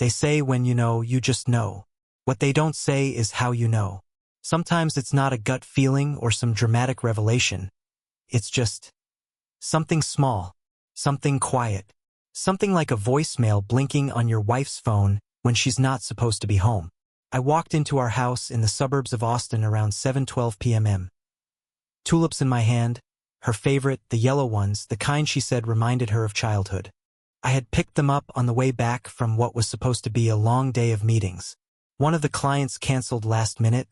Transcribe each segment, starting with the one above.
They say when you know, you just know. What they don't say is how you know. Sometimes it's not a gut feeling or some dramatic revelation. It's just something small, something quiet, something like a voicemail blinking on your wife's phone when she's not supposed to be home. I walked into our house in the suburbs of Austin around 7:12 p.m. Tulips in my hand, her favorite, the yellow ones, the kind she said reminded her of childhood. I had picked them up on the way back from what was supposed to be a long day of meetings. One of the clients canceled last minute,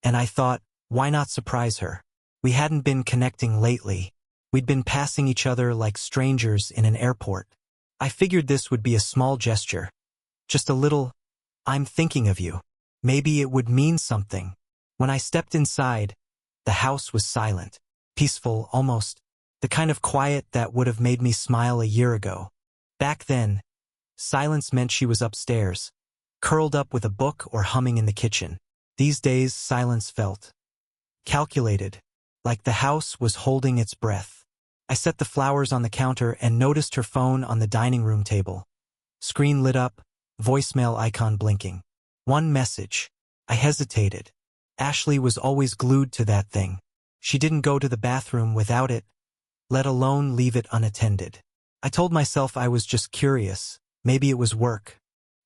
and I thought, why not surprise her? We hadn't been connecting lately. We'd been passing each other like strangers in an airport. I figured this would be a small gesture. Just a little, I'm thinking of you. Maybe it would mean something. When I stepped inside, the house was silent, peaceful almost, the kind of quiet that would have made me smile a year ago. Back then, silence meant she was upstairs, curled up with a book or humming in the kitchen. These days, silence felt calculated, like the house was holding its breath. I set the flowers on the counter and noticed her phone on the dining room table. Screen lit up, voicemail icon blinking. One message. I hesitated. Ashley was always glued to that thing. She didn't go to the bathroom without it, let alone leave it unattended. I told myself I was just curious. Maybe it was work.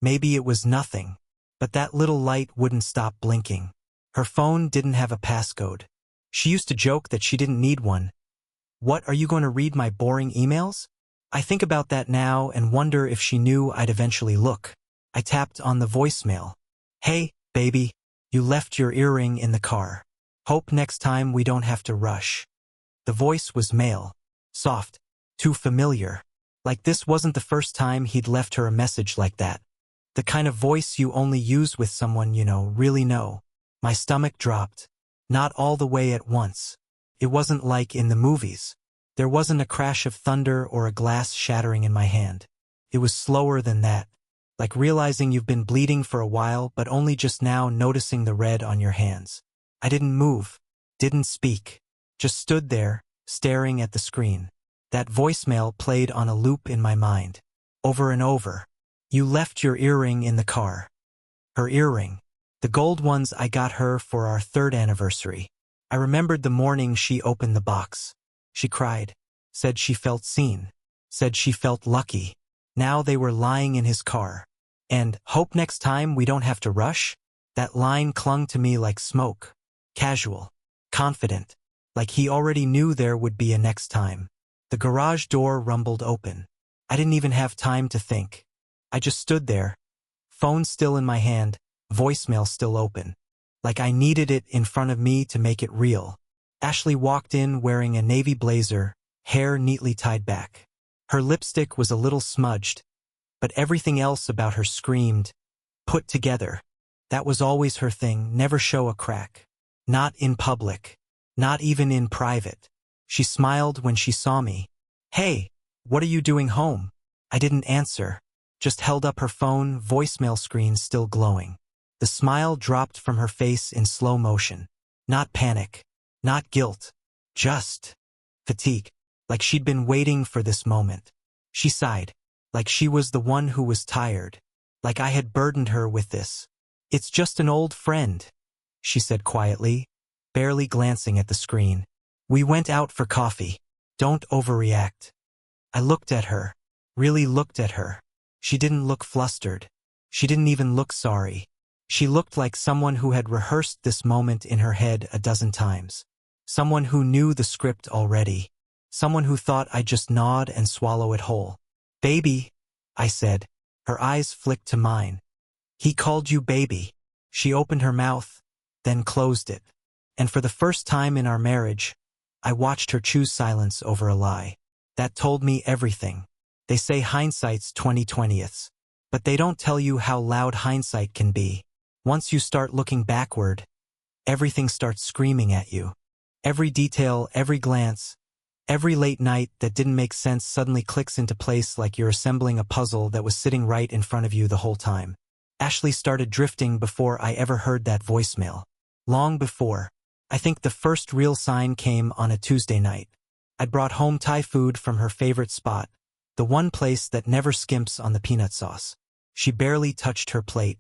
Maybe it was nothing. But that little light wouldn't stop blinking. Her phone didn't have a passcode. She used to joke that she didn't need one. What, are you going to read my boring emails? I think about that now and wonder if she knew I'd eventually look. I tapped on the voicemail. Hey, baby, you left your earring in the car. Hope next time we don't have to rush. The voice was male, soft, too familiar. Like this wasn't the first time he'd left her a message like that. The kind of voice you only use with someone you know, really know. My stomach dropped. Not all the way at once. It wasn't like in the movies. There wasn't a crash of thunder or a glass shattering in my hand. It was slower than that. Like realizing you've been bleeding for a while but only just now noticing the red on your hands. I didn't move, didn't speak. Just stood there, staring at the screen. That voicemail played on a loop in my mind. Over and over. You left your earring in the car. Her earring. The gold ones I got her for our 3rd anniversary. I remembered the morning she opened the box. She cried. Said she felt seen. Said she felt lucky. Now they were lying in his car. And, hope next time we don't have to rush? That line clung to me like smoke. Casual. Confident. Like he already knew there would be a next time. The garage door rumbled open. I didn't even have time to think. I just stood there. Phone still in my hand, voicemail still open. Like I needed it in front of me to make it real. Ashley walked in wearing a navy blazer, hair neatly tied back. Her lipstick was a little smudged, but everything else about her screamed, put together. That was always her thing, never show a crack. Not in public. Not even in private. She smiled when she saw me. Hey, what are you doing home? I didn't answer. Just held up her phone, voicemail screen still glowing. The smile dropped from her face in slow motion. Not panic. Not guilt. Just fatigue. Like she'd been waiting for this moment. She sighed. Like she was the one who was tired. Like I had burdened her with this. It's just an old friend, she said quietly, barely glancing at the screen. We went out for coffee. Don't overreact. I looked at her. Really looked at her. She didn't look flustered. She didn't even look sorry. She looked like someone who had rehearsed this moment in her head a dozen times. Someone who knew the script already. Someone who thought I'd just nod and swallow it whole. Baby, I said. Her eyes flicked to mine. He called you baby. She opened her mouth, then closed it. And for the first time in our marriage, I watched her choose silence over a lie. That told me everything. They say hindsight's 20/20ths, but they don't tell you how loud hindsight can be. Once you start looking backward, everything starts screaming at you. Every detail, every glance, every late night that didn't make sense suddenly clicks into place like you're assembling a puzzle that was sitting right in front of you the whole time. Ashley started drifting before I ever heard that voicemail. Long before. I think the first real sign came on a Tuesday night. I'd brought home Thai food from her favorite spot, the one place that never skimps on the peanut sauce. She barely touched her plate.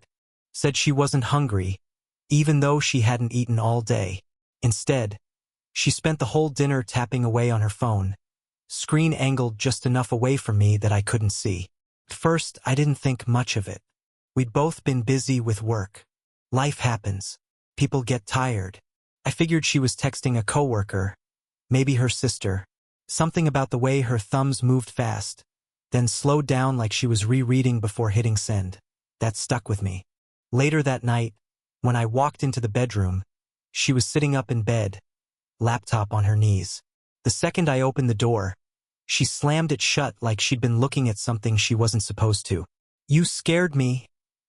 Said she wasn't hungry, even though she hadn't eaten all day. Instead, she spent the whole dinner tapping away on her phone, screen angled just enough away from me that I couldn't see. At first, I didn't think much of it. We'd both been busy with work. Life happens. People get tired. I figured she was texting a coworker, maybe her sister. Something about the way her thumbs moved fast, then slowed down like she was rereading before hitting send. That stuck with me. Later that night, when I walked into the bedroom, she was sitting up in bed, laptop on her knees. The second I opened the door, she slammed it shut like she'd been looking at something she wasn't supposed to. "You scared me,"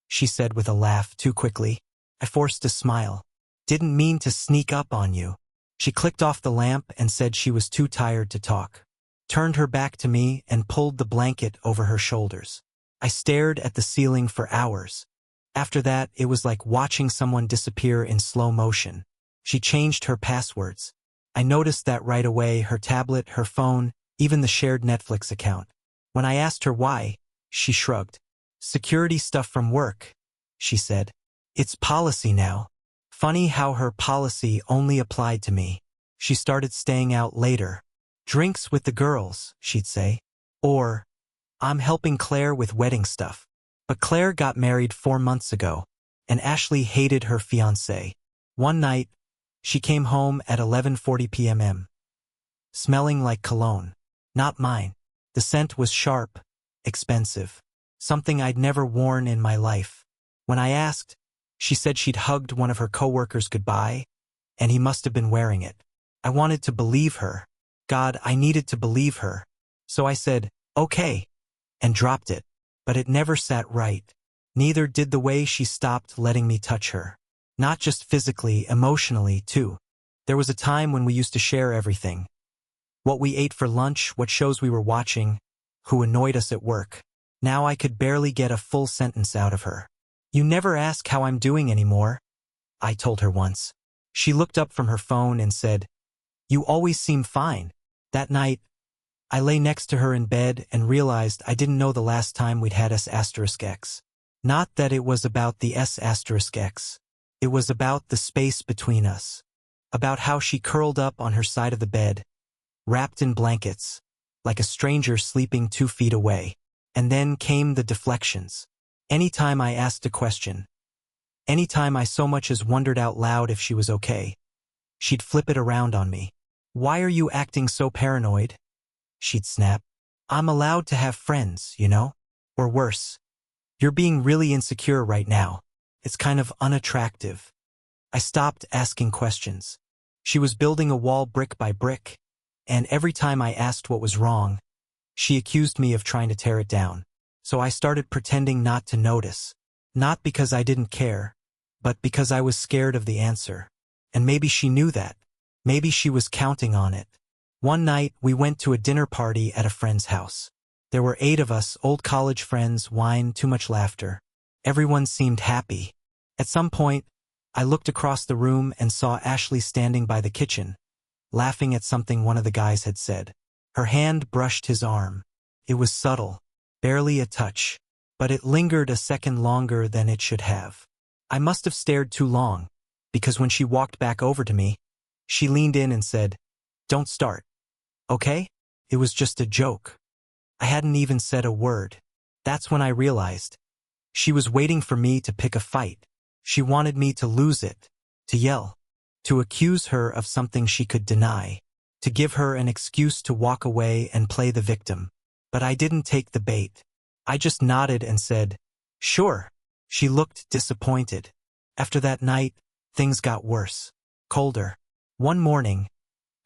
she said with a laugh too quickly. I forced a smile. "Didn't mean to sneak up on you." She clicked off the lamp and said she was too tired to talk. Turned her back to me and pulled the blanket over her shoulders. I stared at the ceiling for hours. After that, it was like watching someone disappear in slow motion. She changed her passwords. I noticed that right away, her tablet, her phone, even the shared Netflix account. When I asked her why, she shrugged. "Security stuff from work," she said. "It's policy now." Funny how her policy only applied to me. She started staying out later. "Drinks with the girls," she'd say. Or, "I'm helping Claire with wedding stuff." But Claire got married 4 months ago, and Ashley hated her fiancé. One night, she came home at 11:40 p.m. smelling like cologne. Not mine. The scent was sharp, expensive, something I'd never worn in my life. When I asked, she said she'd hugged one of her coworkers goodbye, and he must have been wearing it. I wanted to believe her. God, I needed to believe her. So I said, "Okay," and dropped it. But it never sat right. Neither did the way she stopped letting me touch her. Not just physically, emotionally, too. There was a time when we used to share everything. What we ate for lunch, what shows we were watching, who annoyed us at work. Now I could barely get a full sentence out of her. "You never ask how I'm doing anymore," I told her once. She looked up from her phone and said, "You always seem fine." That night, I lay next to her in bed and realized I didn't know the last time we'd had S*X. Not that it was about the S*X. It was about the space between us. About how she curled up on her side of the bed, wrapped in blankets, like a stranger sleeping 2 feet away. And then came the deflections. Anytime I asked a question, anytime I so much as wondered out loud if she was okay, she'd flip it around on me. "Why are you acting so paranoid?" she'd snap. "I'm allowed to have friends, you know? Or worse, you're being really insecure right now. It's kind of unattractive." I stopped asking questions. She was building a wall brick by brick, and every time I asked what was wrong, she accused me of trying to tear it down. So I started pretending not to notice. Not because I didn't care, but because I was scared of the answer. And maybe she knew that. Maybe she was counting on it. One night, we went to a dinner party at a friend's house. There were 8 of us, old college friends, wine, too much laughter. Everyone seemed happy. At some point, I looked across the room and saw Ashley standing by the kitchen, laughing at something one of the guys had said. Her hand brushed his arm. It was subtle, barely a touch, but it lingered a second longer than it should have. I must have stared too long, because when she walked back over to me, she leaned in and said, "Don't start. Okay? It was just a joke." I hadn't even said a word. That's when I realized. She was waiting for me to pick a fight. She wanted me to lose it, to yell, to accuse her of something she could deny, to give her an excuse to walk away and play the victim. But I didn't take the bait. I just nodded and said, "Sure." She looked disappointed. After that night, things got worse, colder. One morning,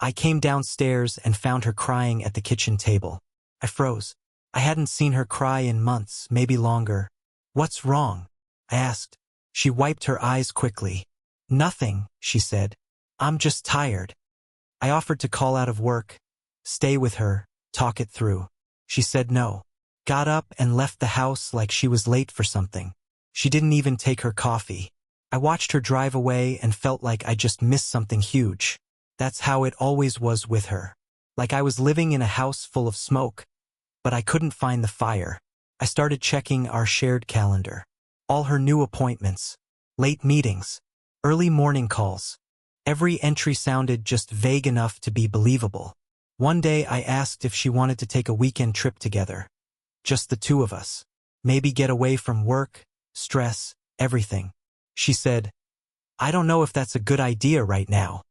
I came downstairs and found her crying at the kitchen table. I froze. I hadn't seen her cry in months, maybe longer. "What's wrong?" I asked. She wiped her eyes quickly. "Nothing," she said. "I'm just tired." I offered to call out of work, stay with her, talk it through. She said no. Got up and left the house like she was late for something. She didn't even take her coffee. I watched her drive away and felt like I just missed something huge. That's how it always was with her. Like I was living in a house full of smoke, but I couldn't find the fire. I started checking our shared calendar. All her new appointments, late meetings, early morning calls. Every entry sounded just vague enough to be believable. One day I asked if she wanted to take a weekend trip together. Just the two of us. Maybe get away from work, stress, everything. She said, "I don't know if that's a good idea right now."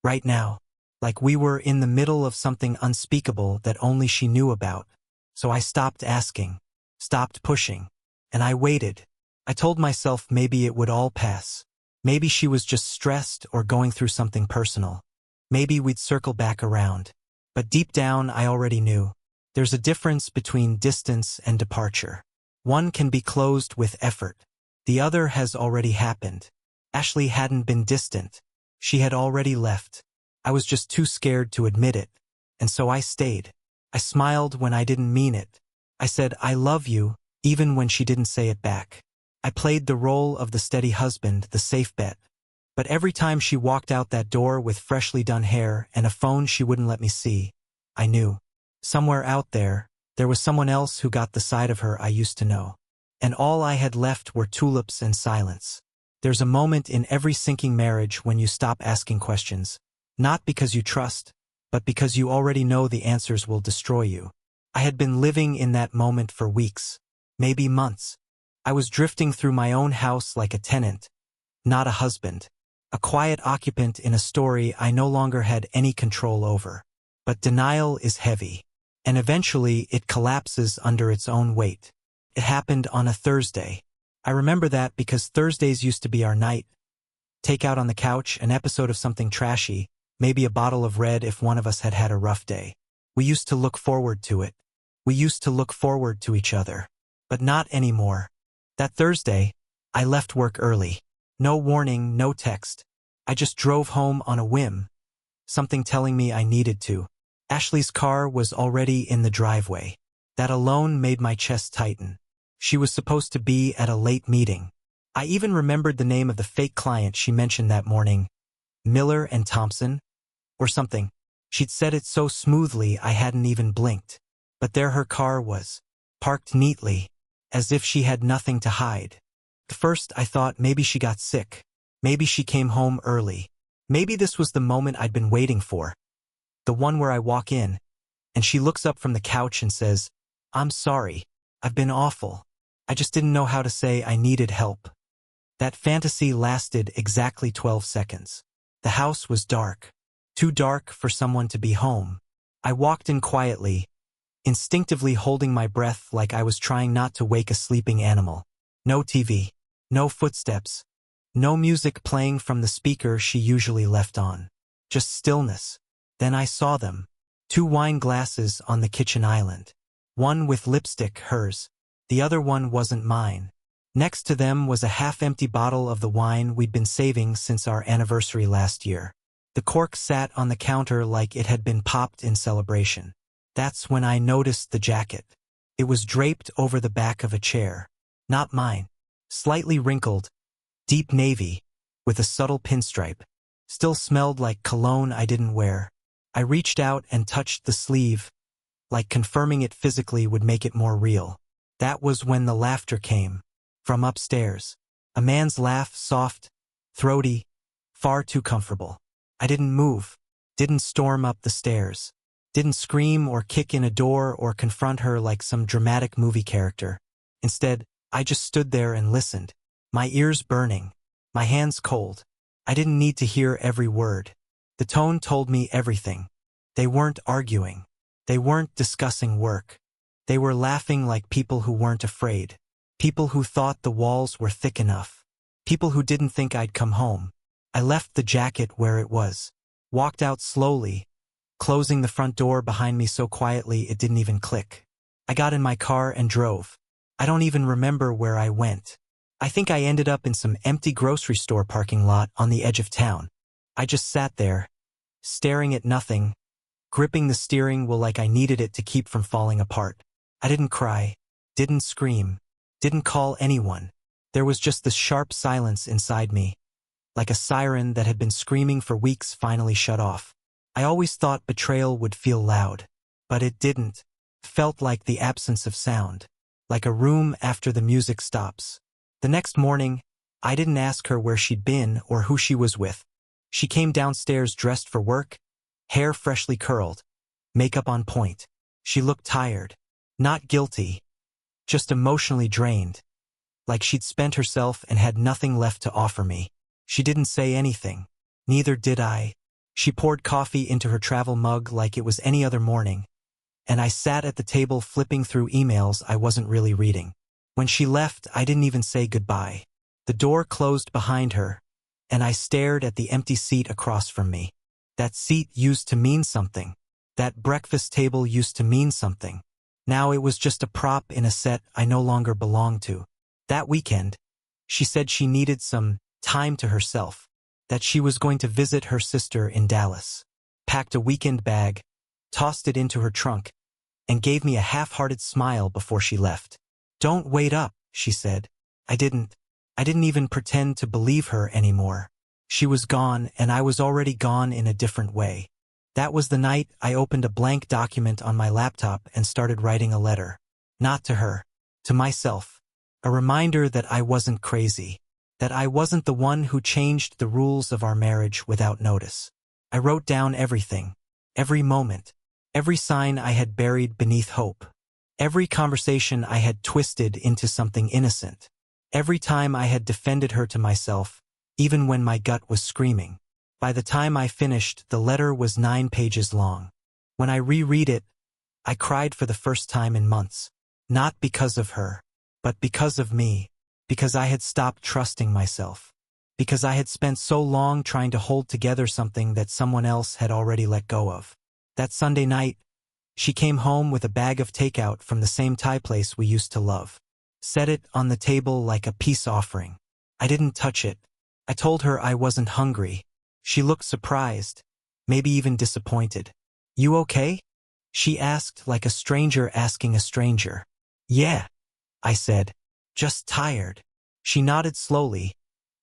Right now. Like we were in the middle of something unspeakable that only she knew about. So I stopped asking, stopped pushing, and I waited. I told myself maybe it would all pass. Maybe she was just stressed or going through something personal. Maybe we'd circle back around. But deep down, I already knew. There's a difference between distance and departure. One can be closed with effort. The other has already happened. Ashley hadn't been distant. She had already left. I was just too scared to admit it. And so I stayed. I smiled when I didn't mean it. I said, "I love you," even when she didn't say it back. I played the role of the steady husband, the safe bet. But every time she walked out that door with freshly done hair and a phone she wouldn't let me see, I knew. Somewhere out there, there was someone else who got the side of her I used to know. And all I had left were tulips and silence. There's a moment in every sinking marriage when you stop asking questions. Not because you trust, but because you already know the answers will destroy you. I had been living in that moment for weeks, maybe months. I was drifting through my own house like a tenant, not a husband. A quiet occupant in a story I no longer had any control over. But denial is heavy, and eventually it collapses under its own weight. It happened on a Thursday. I remember that because Thursdays used to be our night. Take out on the couch, an episode of something trashy, maybe a bottle of red if one of us had had a rough day. We used to look forward to it. We used to look forward to each other. But not anymore. That Thursday, I left work early. No warning, no text. I just drove home on a whim. Something telling me I needed to. Ashley's car was already in the driveway. That alone made my chest tighten. She was supposed to be at a late meeting. I even remembered the name of the fake client she mentioned that morning. Miller and Thompson? Or something. She'd said it so smoothly I hadn't even blinked. But there her car was, parked neatly, as if she had nothing to hide. At first I thought maybe she got sick. Maybe she came home early. Maybe this was the moment I'd been waiting for. The one where I walk in, and she looks up from the couch and says, "I'm sorry. I've been awful. I just didn't know how to say I needed help." That fantasy lasted exactly 12 seconds. The house was dark. Too dark for someone to be home. I walked in quietly, instinctively holding my breath like I was trying not to wake a sleeping animal. No TV. No footsteps. No music playing from the speaker she usually left on. Just stillness. Then I saw them. 2 wine glasses on the kitchen island. One with lipstick, hers. The other one wasn't mine. Next to them was a half-empty bottle of the wine we'd been saving since our anniversary last year. The cork sat on the counter like it had been popped in celebration. That's when I noticed the jacket. It was draped over the back of a chair. Not mine. Slightly wrinkled. Deep navy, with a subtle pinstripe. Still smelled like cologne I didn't wear. I reached out and touched the sleeve, like confirming it physically would make it more real. That was when the laughter came. From upstairs. A man's laugh, soft, throaty, far too comfortable. I didn't move. Didn't storm up the stairs. Didn't scream or kick in a door or confront her like some dramatic movie character. Instead, I just stood there and listened. My ears burning. My hands cold. I didn't need to hear every word. The tone told me everything. They weren't arguing. They weren't discussing work. They were laughing like people who weren't afraid. People who thought the walls were thick enough. People who didn't think I'd come home. I left the jacket where it was. Walked out slowly, closing the front door behind me so quietly it didn't even click. I got in my car and drove. I don't even remember where I went. I think I ended up in some empty grocery store parking lot on the edge of town. I just sat there, staring at nothing, gripping the steering wheel like I needed it to keep from falling apart. I didn't cry, didn't scream, didn't call anyone. There was just this sharp silence inside me, like a siren that had been screaming for weeks finally shut off. I always thought betrayal would feel loud, but it didn't. It felt like the absence of sound. like a room after the music stops. The next morning, I didn't ask her where she'd been or who she was with. She came downstairs dressed for work, hair freshly curled, makeup on point. She looked tired, not guilty, just emotionally drained, like she'd spent herself and had nothing left to offer me. She didn't say anything. Neither did I. She poured coffee into her travel mug like it was any other morning, and I sat at the table flipping through emails I wasn't really reading. When she left, I didn't even say goodbye. The door closed behind her, and I stared at the empty seat across from me. That seat used to mean something. That breakfast table used to mean something. Now it was just a prop in a set I no longer belonged to. That weekend, she said she needed some time to herself, that she was going to visit her sister in Dallas. Packed a weekend bag, tossed it into her trunk, and gave me a half-hearted smile before she left. "Don't wait up," she said. I didn't even pretend to believe her anymore. She was gone, and I was already gone in a different way. That was the night I opened a blank document on my laptop and started writing a letter. Not to her, to myself. A reminder that I wasn't crazy, that I wasn't the one who changed the rules of our marriage without notice. I wrote down everything, every moment, every sign I had buried beneath hope, every conversation I had twisted into something innocent, every time I had defended her to myself, even when my gut was screaming. By the time I finished, the letter was 9 pages long. When I reread it, I cried for the first time in months. Not because of her, but because of me, because I had stopped trusting myself, because I had spent so long trying to hold together something that someone else had already let go of. That Sunday night, she came home with a bag of takeout from the same Thai place we used to love. Set it on the table like a peace offering. I didn't touch it. I told her I wasn't hungry. She looked surprised, maybe even disappointed. "You okay?" she asked, like a stranger asking a stranger. "Yeah," I said. "Just tired." She nodded slowly,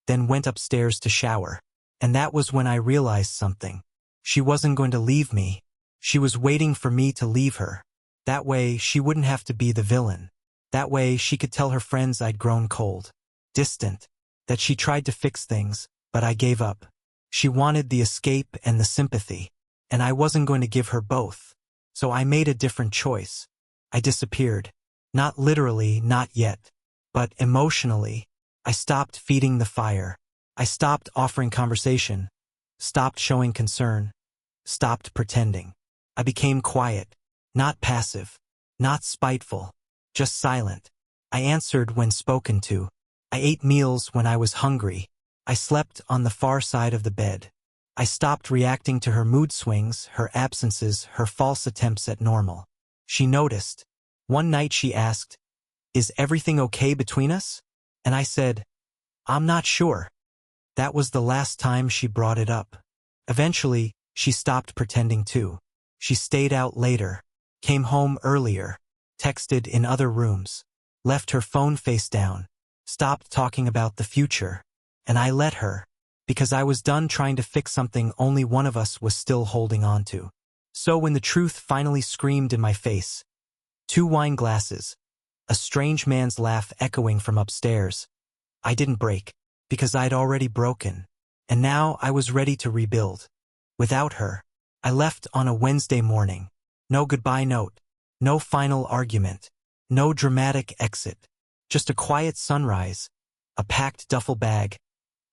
then went upstairs to shower. And that was when I realized something. She wasn't going to leave me. She was waiting for me to leave her. That way, she wouldn't have to be the villain. That way, she could tell her friends I'd grown cold, distant, that she tried to fix things, but I gave up. She wanted the escape and the sympathy, and I wasn't going to give her both. So I made a different choice. I disappeared. Not literally, not yet, but emotionally. I stopped feeding the fire. I stopped offering conversation, stopped showing concern, stopped pretending. I became quiet, not passive, not spiteful, just silent. I answered when spoken to. I ate meals when I was hungry. I slept on the far side of the bed. I stopped reacting to her mood swings, her absences, her false attempts at normal. She noticed. One night she asked, "Is everything okay between us?" And I said, "I'm not sure." That was the last time she brought it up. Eventually, she stopped pretending too. She stayed out later, came home earlier, texted in other rooms, left her phone face down, stopped talking about the future. And I let her, because I was done trying to fix something only one of us was still holding on to. So when the truth finally screamed in my face, 2 wine glasses, a strange man's laugh echoing from upstairs, I didn't break, because I'd already broken. And now I was ready to rebuild. Without her, I left on a Wednesday morning. No goodbye note, no final argument, no dramatic exit, just a quiet sunrise, a packed duffel bag,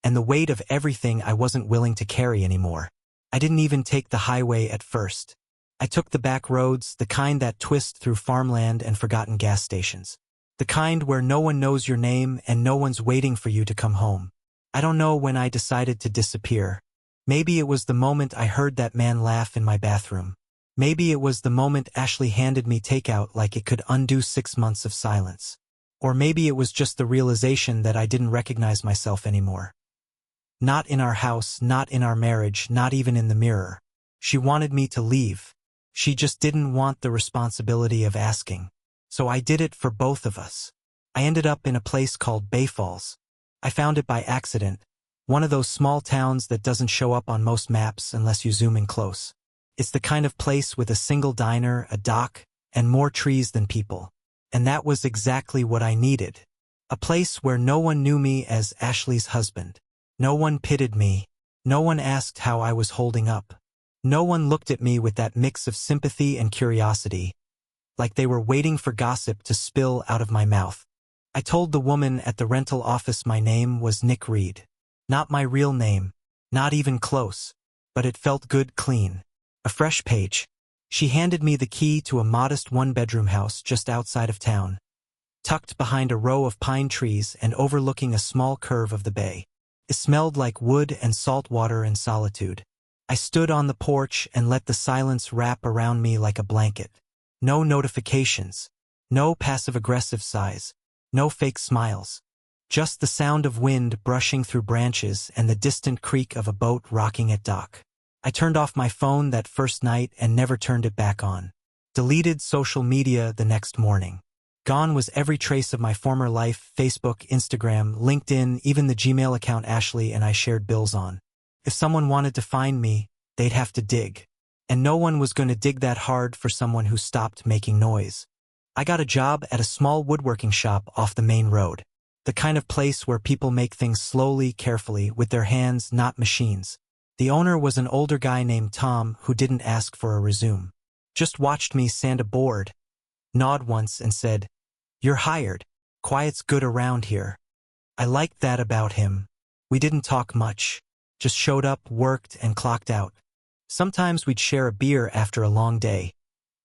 and the weight of everything I wasn't willing to carry anymore. I didn't even take the highway at first. I took the back roads, the kind that twist through farmland and forgotten gas stations. The kind where no one knows your name and no one's waiting for you to come home. I don't know when I decided to disappear. Maybe it was the moment I heard that man laugh in my bathroom. Maybe it was the moment Ashley handed me takeout like it could undo 6 months of silence. Or maybe it was just the realization that I didn't recognize myself anymore. Not in our house, not in our marriage, not even in the mirror. She wanted me to leave. She just didn't want the responsibility of asking. So I did it for both of us. I ended up in a place called Bay Falls. I found it by accident, one of those small towns that doesn't show up on most maps unless you zoom in close. It's the kind of place with a single diner, a dock, and more trees than people. And that was exactly what I needed. A place where no one knew me as Ashley's husband. No one pitied me. No one asked how I was holding up. No one looked at me with that mix of sympathy and curiosity, like they were waiting for gossip to spill out of my mouth. I told the woman at the rental office my name was Nick Reed. Not my real name, not even close, but it felt good, clean. A fresh page. She handed me the key to a modest one-bedroom house just outside of town, tucked behind a row of pine trees and overlooking a small curve of the bay. It smelled like wood and salt water and solitude. I stood on the porch and let the silence wrap around me like a blanket. No notifications, no passive-aggressive sighs, no fake smiles. Just the sound of wind brushing through branches and the distant creak of a boat rocking at dock. I turned off my phone that first night and never turned it back on. Deleted social media the next morning. Gone was every trace of my former life, Facebook, Instagram, LinkedIn, even the Gmail account Ashley and I shared bills on. If someone wanted to find me, they'd have to dig. And no one was going to dig that hard for someone who stopped making noise. I got a job at a small woodworking shop off the main road. The kind of place where people make things slowly, carefully, with their hands, not machines. The owner was an older guy named Tom who didn't ask for a resume. Just watched me sand a board, nod once and said, "You're hired. Quiet's good around here." I liked that about him. We didn't talk much. Just showed up, worked, and clocked out. Sometimes we'd share a beer after a long day,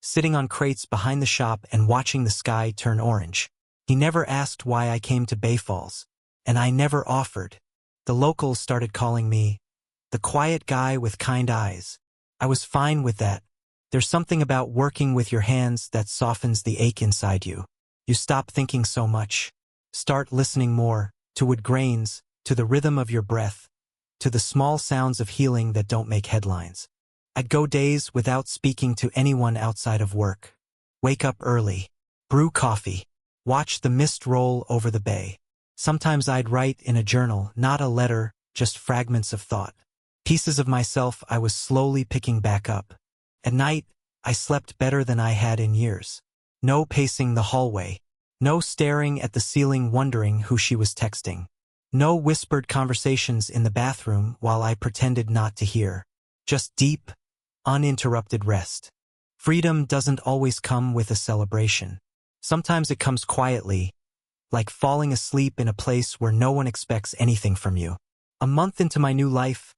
sitting on crates behind the shop and watching the sky turn orange. He never asked why I came to Bay Falls, and I never offered. The locals started calling me the quiet guy with kind eyes. I was fine with that. There's something about working with your hands that softens the ache inside you. You stop thinking so much. Start listening more, to wood grains, to the rhythm of your breath, to the small sounds of healing that don't make headlines. I'd go days without speaking to anyone outside of work. Wake up early, brew coffee, watch the mist roll over the bay. Sometimes I'd write in a journal, not a letter, just fragments of thought. Pieces of myself I was slowly picking back up. At night, I slept better than I had in years. No pacing the hallway. No staring at the ceiling wondering who she was texting. No whispered conversations in the bathroom while I pretended not to hear. Just deep, uninterrupted rest. Freedom doesn't always come with a celebration. Sometimes it comes quietly, like falling asleep in a place where no one expects anything from you. A month into my new life,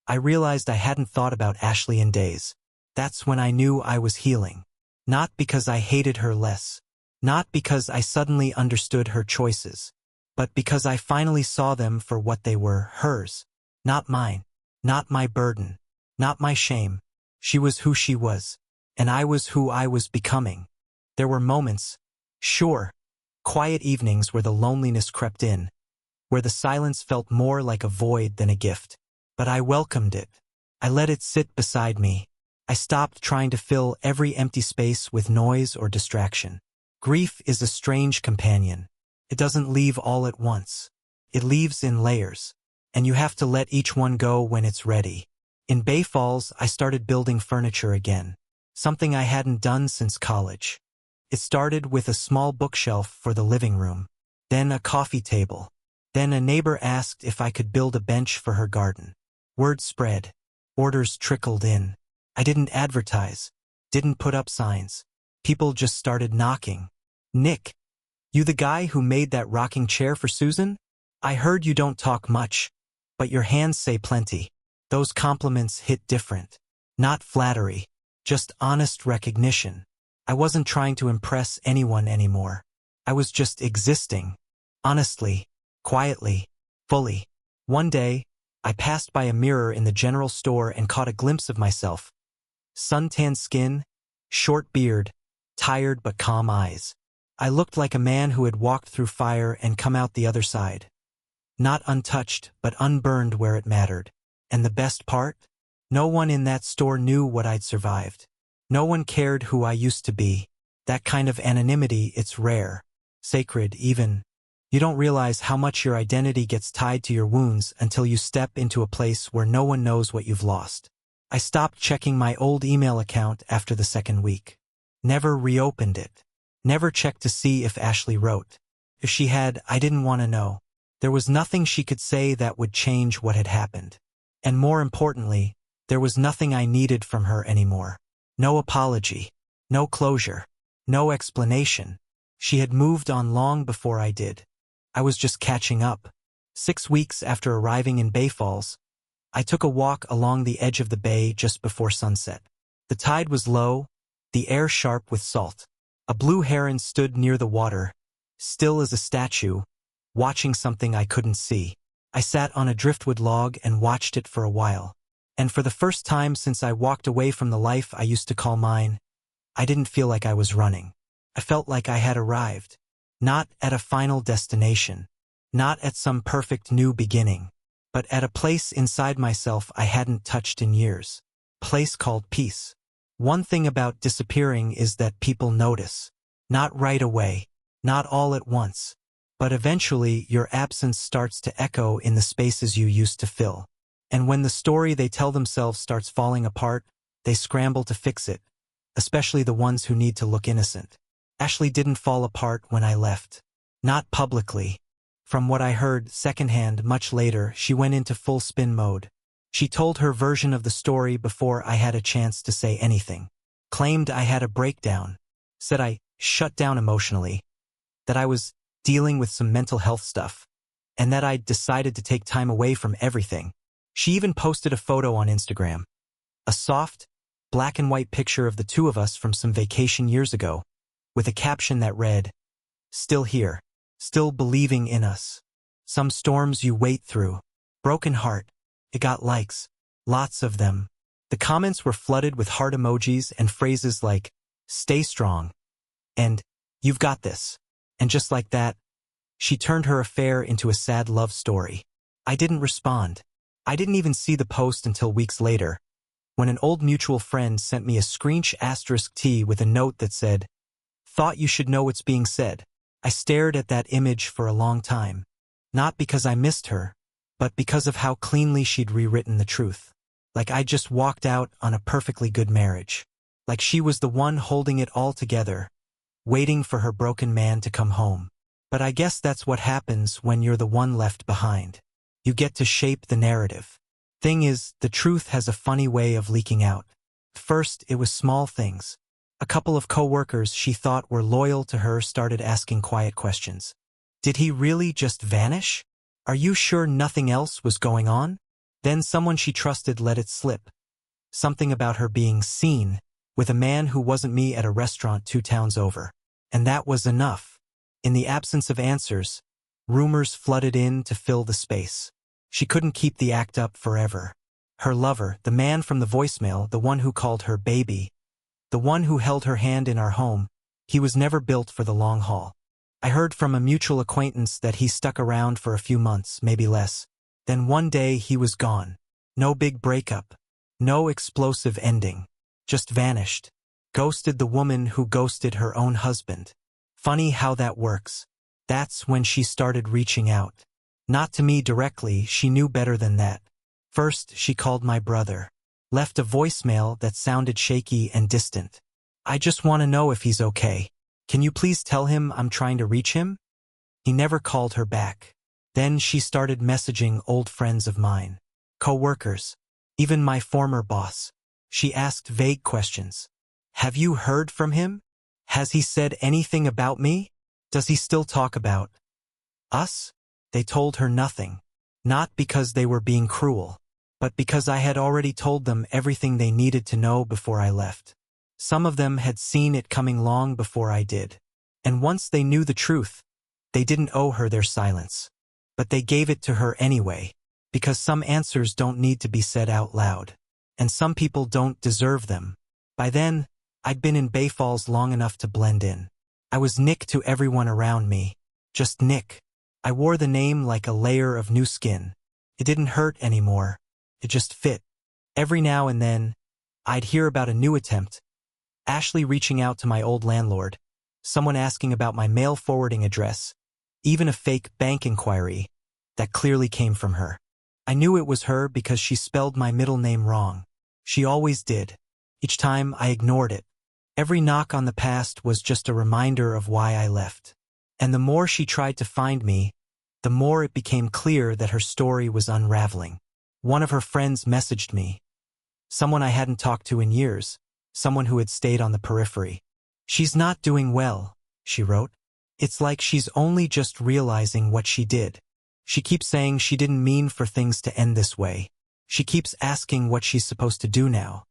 I realized I hadn't thought about Ashley in days. That's when I knew I was healing. Not because I hated her less. Not because I suddenly understood her choices. But because I finally saw them for what they were, hers. Not mine. Not my burden. Not my shame. She was who she was. And I was who I was becoming. There were moments, sure, quiet evenings where the loneliness crept in, where the silence felt more like a void than a gift. But I welcomed it. I let it sit beside me. I stopped trying to fill every empty space with noise or distraction. Grief is a strange companion. It doesn't leave all at once. It leaves in layers, and you have to let each one go when it's ready. In Bay Falls, I started building furniture again, something I hadn't done since college. It started with a small bookshelf for the living room, then a coffee table. Then a neighbor asked if I could build a bench for her garden. Word spread. Orders trickled in. I didn't advertise, didn't put up signs. People just started knocking. "Nick, you the guy who made that rocking chair for Susan? I heard you don't talk much, but your hands say plenty." Those compliments hit different. Not flattery, just honest recognition. I wasn't trying to impress anyone anymore. I was just existing. Honestly, quietly, fully. One day, I passed by a mirror in the general store and caught a glimpse of myself. Suntanned skin, short beard, tired but calm eyes. I looked like a man who had walked through fire and come out the other side. Not untouched, but unburned where it mattered. And the best part? No one in that store knew what I'd survived. No one cared who I used to be. That kind of anonymity, it's rare. Sacred, even. You don't realize how much your identity gets tied to your wounds until you step into a place where no one knows what you've lost. I stopped checking my old email account after the second week. Never reopened it. Never checked to see if Ashley wrote. If she had, I didn't want to know. There was nothing she could say that would change what had happened. And more importantly, there was nothing I needed from her anymore. No apology. No closure. No explanation. She had moved on long before I did. I was just catching up. 6 weeks after arriving in Bay Falls, I took a walk along the edge of the bay just before sunset. The tide was low, the air sharp with salt. A blue heron stood near the water, still as a statue, watching something I couldn't see. I sat on a driftwood log and watched it for a while. And for the first time since I walked away from the life I used to call mine, I didn't feel like I was running. I felt like I had arrived. Not at a final destination. Not at some perfect new beginning. But at a place inside myself I hadn't touched in years. Place called peace. One thing about disappearing is that people notice. Not right away. Not all at once. But eventually your absence starts to echo in the spaces you used to fill. And when the story they tell themselves starts falling apart, they scramble to fix it. Especially the ones who need to look innocent. Ashley didn't fall apart when I left. Not publicly. From what I heard secondhand much later, she went into full spin mode. She told her version of the story before I had a chance to say anything. Claimed I had a breakdown. Said I shut down emotionally. That I was dealing with some mental health stuff. And that I'd decided to take time away from everything. She even posted a photo on Instagram. A soft, black and white picture of the two of us from some vacation years ago, with a caption that read, "Still here. Still believing in us. Some storms you wait through. Broken heart." It got likes. Lots of them. The comments were flooded with heart emojis and phrases like, "Stay strong," and "You've got this." And just like that, she turned her affair into a sad love story. I didn't respond. I didn't even see the post until weeks later, when an old mutual friend sent me a **T with a note that said, "Thought you should know what's being said." I stared at that image for a long time. Not because I missed her, but because of how cleanly she'd rewritten the truth. Like I'd just walked out on a perfectly good marriage. Like she was the one holding it all together, waiting for her broken man to come home. But I guess that's what happens when you're the one left behind. You get to shape the narrative. Thing is, the truth has a funny way of leaking out. First, it was small things. A couple of co-workers she thought were loyal to her started asking quiet questions. Did he really just vanish? Are you sure nothing else was going on? Then someone she trusted let it slip. Something about her being seen with a man who wasn't me at a restaurant 2 towns over. And that was enough. In the absence of answers, rumors flooded in to fill the space. She couldn't keep the act up forever. Her lover, the man from the voicemail, the one who called her baby, the one who held her hand in our home, he was never built for the long haul. I heard from a mutual acquaintance that he stuck around for a few months, maybe less. Then one day he was gone. No big breakup. No explosive ending. Just vanished. Ghosted the woman who ghosted her own husband. Funny how that works. That's when she started reaching out. Not to me directly, she knew better than that. First, she called my brother. Left a voicemail that sounded shaky and distant. "I just want to know if he's okay. Can you please tell him I'm trying to reach him?" He never called her back. Then she started messaging old friends of mine. Co-workers. Even my former boss. She asked vague questions. "Have you heard from him? Has he said anything about me? Does he still talk about us?" They told her nothing. Not because they were being cruel, but because I had already told them everything they needed to know before I left. Some of them had seen it coming long before I did. And once they knew the truth, they didn't owe her their silence. But they gave it to her anyway, because some answers don't need to be said out loud. And some people don't deserve them. By then, I'd been in Bay Falls long enough to blend in. I was Nick to everyone around me. Just Nick. I wore the name like a layer of new skin. It didn't hurt anymore. It just fit. Every now and then, I'd hear about a new attempt. Ashley reaching out to my old landlord. Someone asking about my mail forwarding address. Even a fake bank inquiry that clearly came from her. I knew it was her because she spelled my middle name wrong. She always did. Each time I ignored it. Every knock on the past was just a reminder of why I left. And the more she tried to find me, the more it became clear that her story was unraveling. One of her friends messaged me. Someone I hadn't talked to in years, someone who had stayed on the periphery. "She's not doing well," she wrote. "It's like she's only just realizing what she did. She keeps saying she didn't mean for things to end this way. She keeps asking what she's supposed to do now."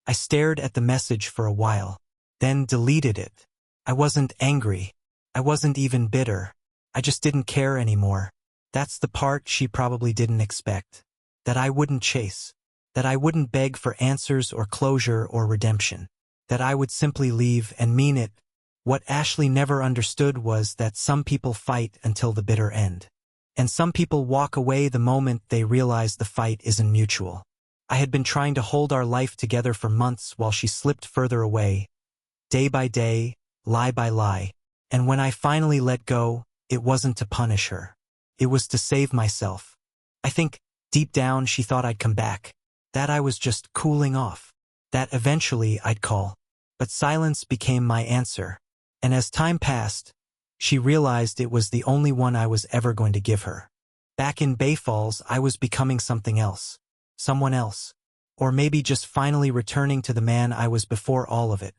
I stared at the message for a while, then deleted it. I wasn't angry. I wasn't even bitter. I just didn't care anymore. That's the part she probably didn't expect. That I wouldn't chase. That I wouldn't beg for answers or closure or redemption. That I would simply leave and mean it. What Ashley never understood was that some people fight until the bitter end. And some people walk away the moment they realize the fight isn't mutual. I had been trying to hold our life together for months while she slipped further away, day by day, lie by lie. And when I finally let go, it wasn't to punish her. It was to save myself. I think, deep down, she thought I'd come back. That I was just cooling off. That eventually I'd call. But silence became my answer. And as time passed, she realized it was the only one I was ever going to give her. Back in Bay Falls, I was becoming something else. Someone else. Or maybe just finally returning to the man I was before all of it.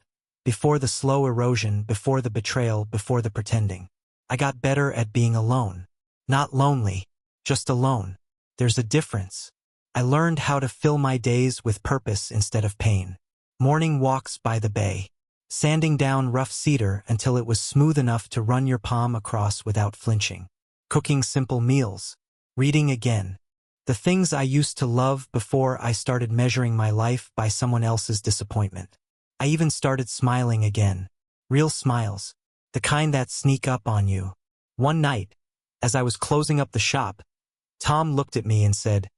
Before the slow erosion, before the betrayal, before the pretending. I got better at being alone. Not lonely, just alone. There's a difference. I learned how to fill my days with purpose instead of pain. Morning walks by the bay. Sanding down rough cedar until it was smooth enough to run your palm across without flinching. Cooking simple meals. Reading again. The things I used to love before I started measuring my life by someone else's disappointment. I even started smiling again. Real smiles. The kind that sneak up on you. One night, as I was closing up the shop, Tom looked at me and said,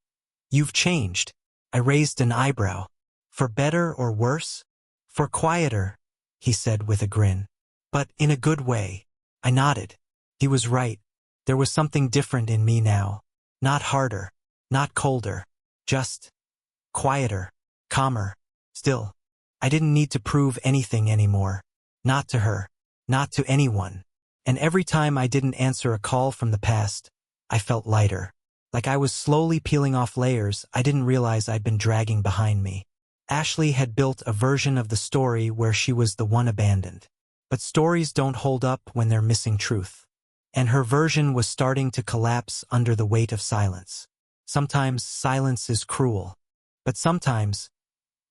"You've changed." I raised an eyebrow. "For better or worse?" "For quieter," he said with a grin. "But in a good way." I nodded. He was right. There was something different in me now. Not harder. Not colder. Just quieter. Calmer. Still. I didn't need to prove anything anymore. Not to her. Not to anyone. And every time I didn't answer a call from the past, I felt lighter. Like I was slowly peeling off layers I didn't realize I'd been dragging behind me. Ashley had built a version of the story where she was the one abandoned. But stories don't hold up when they're missing truth. And her version was starting to collapse under the weight of silence. Sometimes silence is cruel. But sometimes,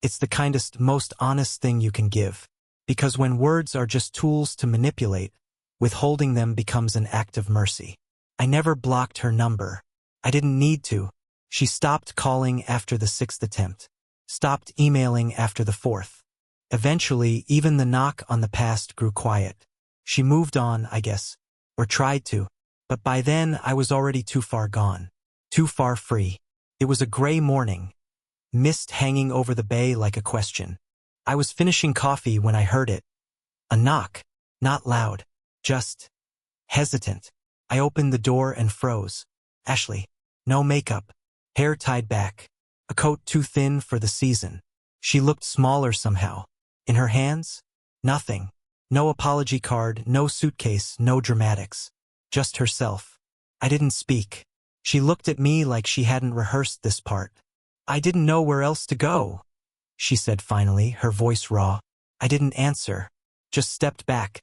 it's the kindest, most honest thing you can give. Because when words are just tools to manipulate, withholding them becomes an act of mercy. I never blocked her number. I didn't need to. She stopped calling after the 6th attempt. Stopped emailing after the 4th. Eventually, even the knock on the past grew quiet. She moved on, I guess. Or tried to. But by then, I was already too far gone. Too far free. It was a gray morning. Mist hanging over the bay like a question. I was finishing coffee when I heard it. A knock. Not loud. Just hesitant. I opened the door and froze. Ashley. No makeup. Hair tied back. A coat too thin for the season. She looked smaller somehow. In her hands? Nothing. No apology card, no suitcase, no dramatics. Just herself. I didn't speak. She looked at me like she hadn't rehearsed this part. "I didn't know where else to go," she said finally, her voice raw. I didn't answer. Just stepped back,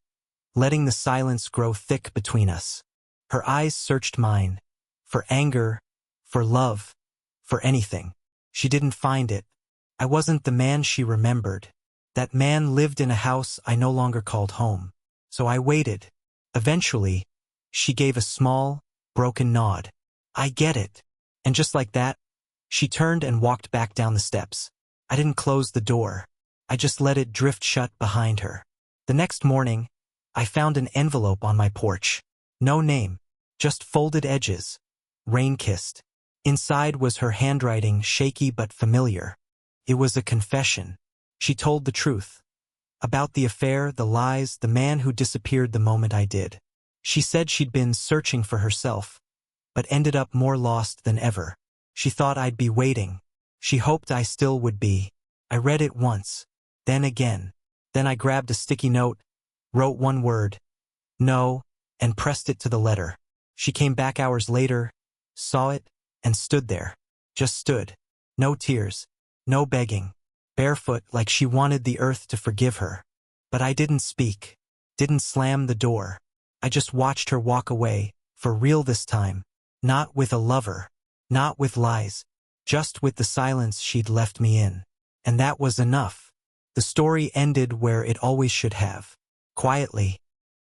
letting the silence grow thick between us. Her eyes searched mine. For anger, for love, for anything. She didn't find it. I wasn't the man she remembered. That man lived in a house I no longer called home. So I waited. Eventually, she gave a small, broken nod. "I get it." And just like that, she turned and walked back down the steps. I didn't close the door. I just let it drift shut behind her. The next morning, I found an envelope on my porch. No name, just folded edges. Rain-kissed. Inside was her handwriting, shaky but familiar. It was a confession. She told the truth. About the affair, the lies, the man who disappeared the moment I did. She said she'd been searching for herself, but ended up more lost than ever. She thought I'd be waiting. She hoped I still would be. I read it once, then again. Then I grabbed a sticky note, wrote one word, no, and pressed it to the letter. She came back hours later, saw it, and stood there. Just stood. No tears. No begging. Barefoot like she wanted the earth to forgive her. But I didn't speak. Didn't slam the door. I just watched her walk away, for real this time. Not with a lover. Not with lies. Just with the silence she'd left me in. And that was enough. The story ended where it always should have. Quietly.